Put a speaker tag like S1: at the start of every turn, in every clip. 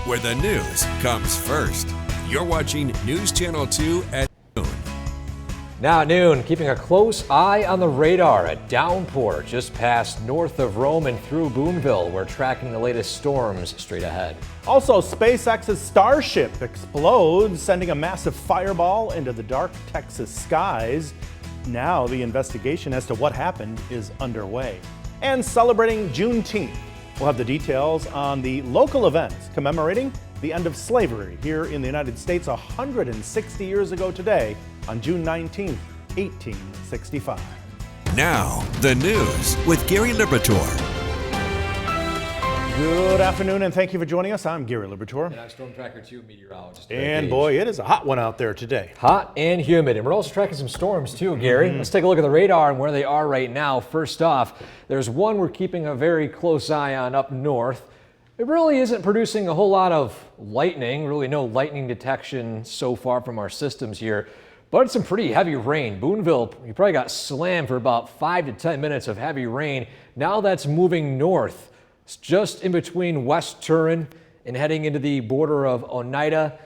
S1: where the news comes first. You're watching News Channel 2 at noon.
S2: Now at noon, keeping a close eye on the radar. A downpour just passed north of Rome and through Boonville. We're tracking the latest storms straight ahead.
S3: Also, SpaceX's Starship explodes, sending a massive fireball into the dark Texas skies. Now the investigation as to what happened is underway. And celebrating Juneteenth. We'll have the details on the local events commemorating the end of slavery here in the United States 160 years ago today on June 19th, 1865.
S1: Now, the news with Gary Liberatore.
S3: Good afternoon and thank you for joining us. I'm Gary Liberatore.
S2: And I'm Storm Tracker 2 meteorologist.
S3: And boy, it is a hot one out there today.
S2: Hot and humid. And we're also tracking some storms too, Gary. Let's take a look at the radar and where they are right now. First off, there's one we're keeping a very close eye on up north. It really isn't producing a whole lot of lightning, really no lightning detection so far from our systems here, but it's some pretty heavy rain. Boonville, you probably got slammed for about 5 to 10 minutes of heavy rain. Now that's moving north. It's just in between West Turin and heading into the border of Oneida,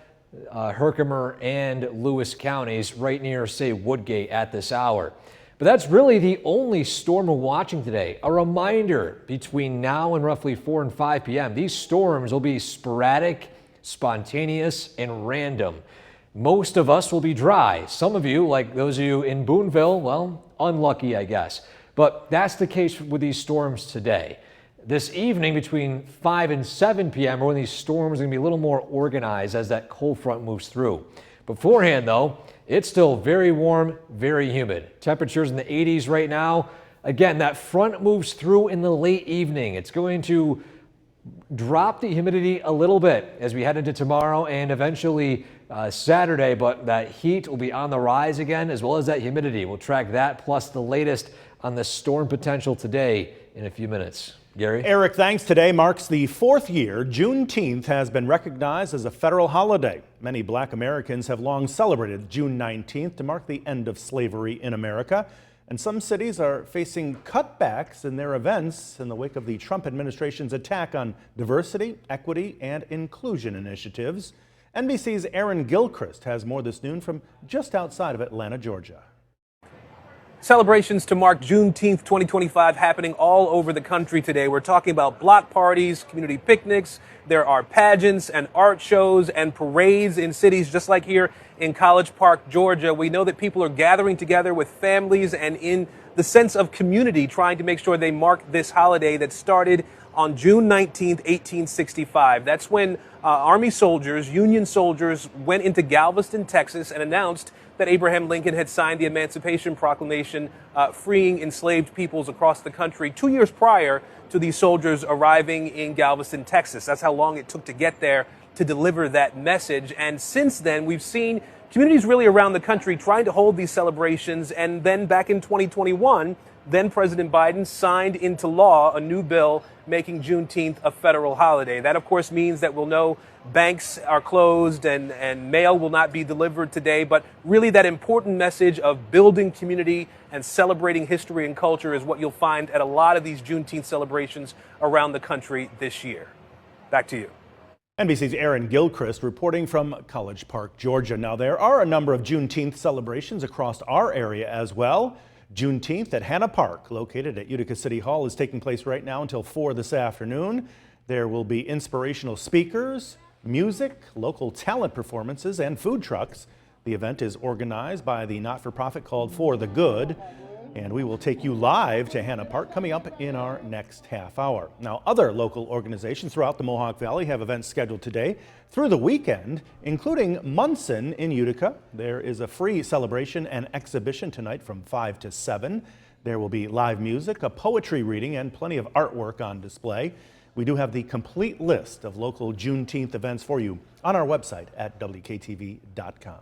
S2: Herkimer, and Lewis counties, right near, say, Woodgate at this hour. But that's really the only storm we're watching today. A reminder, between now and roughly 4 and 5 p.m., these storms will be sporadic, spontaneous, and random. Most of us will be dry. Some of you, like those of you in Boonville, well, unlucky, I guess. But that's the case with these storms today. This evening between 5 and 7 p.m. are when these storms are going to be a little more organized as that cold front moves through. Beforehand, though, it's still very warm, very humid. Temperatures in the 80s right now. Again, that front moves through in the late evening. It's going to drop the humidity a little bit as we head into tomorrow and eventually Saturday, but that heat will be on the rise again, as well as that humidity. We'll track that plus the latest on the storm potential today in a few minutes. Gary?
S3: Eric, thanks. Today marks the 4th year Juneteenth has been recognized as a federal holiday. Many Black Americans have long celebrated June 19th to mark the end of slavery in America. And some cities are facing cutbacks in their events in the wake of the Trump administration's attack on diversity, equity, and inclusion initiatives. NBC's Aaron Gilchrist has more this noon from just outside of Atlanta, Georgia.
S4: Celebrations to mark Juneteenth 2025 happening all over the country today. We're talking about block parties, community picnics. There are pageants and art shows and parades in cities just like here in College Park, Georgia. We know that people are gathering together with families and in the sense of community, trying to make sure they mark this holiday that started on June 19th, 1865. That's when Army soldiers, Union soldiers, went into Galveston, Texas, and announced that Abraham Lincoln had signed the Emancipation Proclamation, freeing enslaved peoples across the country 2 years prior to these soldiers arriving in Galveston, Texas. That's how long it took to get there to deliver that message. And since then, we've seen communities really around the country trying to hold these celebrations. And then back in 2021, then President Biden signed into law a new bill making Juneteenth a federal holiday. That, of course, means that we'll know banks are closed and mail will not be delivered today. But really that important message of building community and celebrating history and culture is what you'll find at a lot of these Juneteenth celebrations around the country this year. Back to you.
S3: NBC's Aaron Gilchrist reporting from College Park, Georgia. Now, there are a number of Juneteenth celebrations across our area as well. Juneteenth at Hanna Park, located at Utica City Hall, is taking place right now until 4 this afternoon. There will be inspirational speakers, music, local talent performances, and food trucks. The event is organized by the not-for-profit called For the Good, and we will take you live to Hanna Park coming up in our next half hour. Now, other local organizations throughout the Mohawk Valley have events scheduled today through the weekend, including Munson in Utica. There is a free celebration and exhibition tonight from 5 to 7. There will be live music, a poetry reading, and plenty of artwork on display. We do have the complete list of local Juneteenth events for you on our website at WKTV.com.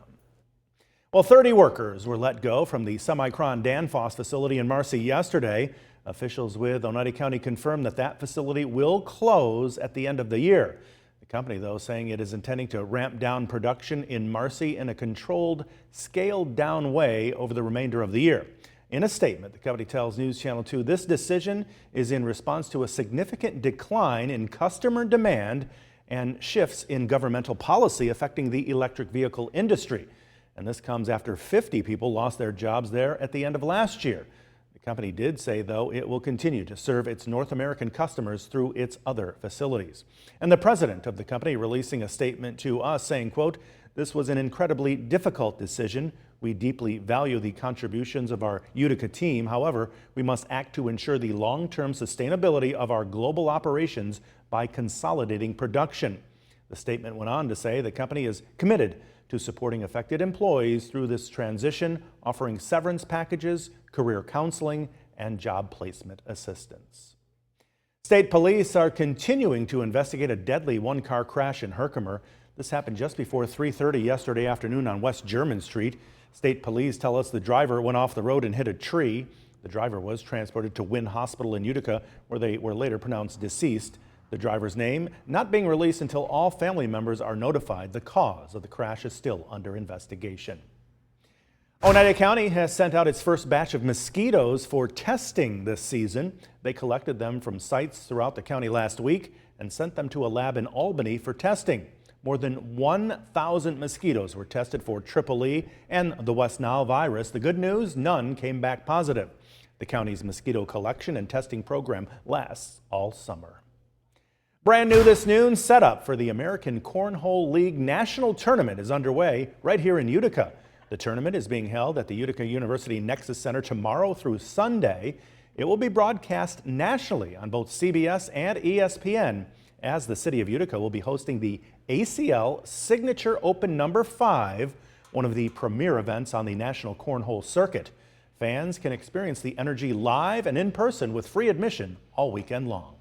S3: Well, 30 workers were let go from the Semicron Danfoss facility in Marcy yesterday. Officials with Oneida County confirmed that that facility will close at the end of the year. The company, though, saying it is intending to ramp down production in Marcy in a controlled, scaled-down way over the remainder of the year. In a statement, the company tells News Channel 2 this decision is in response to a significant decline in customer demand and shifts in governmental policy affecting the electric vehicle industry. And this comes after 50 people lost their jobs there at the end of last year. The company did say, though, it will continue to serve its North American customers through its other facilities. And the president of the company releasing a statement to us saying, quote, "This was an incredibly difficult decision. We deeply value the contributions of our Utica team. However, we must act to ensure the long-term sustainability of our global operations by consolidating production." The statement went on to say the company is committed to supporting affected employees through this transition, offering severance packages, career counseling, and job placement assistance. State police are continuing to investigate a deadly one-car crash in Herkimer. This happened just before 3:30 yesterday afternoon on West German Street. State police tell us the driver went off the road and hit a tree. The driver was transported to Wynn Hospital in Utica, where they were later pronounced deceased. The driver's name not being released until all family members are notified. The cause of the crash is still under investigation. Oneida County has sent out its first batch of mosquitoes for testing this season. They collected them from sites throughout the county last week and sent them to a lab in Albany for testing. More than 1,000 mosquitoes were tested for Triple E and the West Nile virus. The good news, none came back positive. The county's mosquito collection and testing program lasts all summer. Brand new this noon, setup for the American Cornhole League National Tournament is underway right here in Utica. The tournament is being held at the Utica University Nexus Center tomorrow through Sunday. It will be broadcast nationally on both CBS and ESPN, as the city of Utica will be hosting the ACL Signature Open No. 5, one of the premier events on the National Cornhole Circuit. Fans can experience the energy live and in person with free admission all weekend long.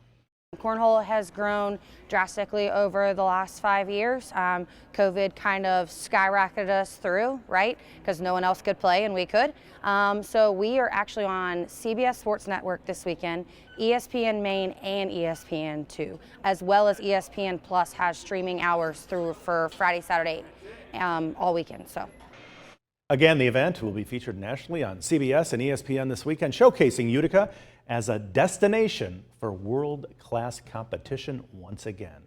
S5: Cornhole has grown drastically over the last 5 years. COVID kind of skyrocketed us through, right? Because no one else could play and we could. So we are actually on CBS Sports Network this weekend, ESPN Main and ESPN2, as well as ESPN Plus has streaming hours through for Friday, Saturday, all weekend. So.
S3: Again, the event will be featured nationally on CBS and ESPN this weekend, showcasing Utica as a destination for world-class competition once again.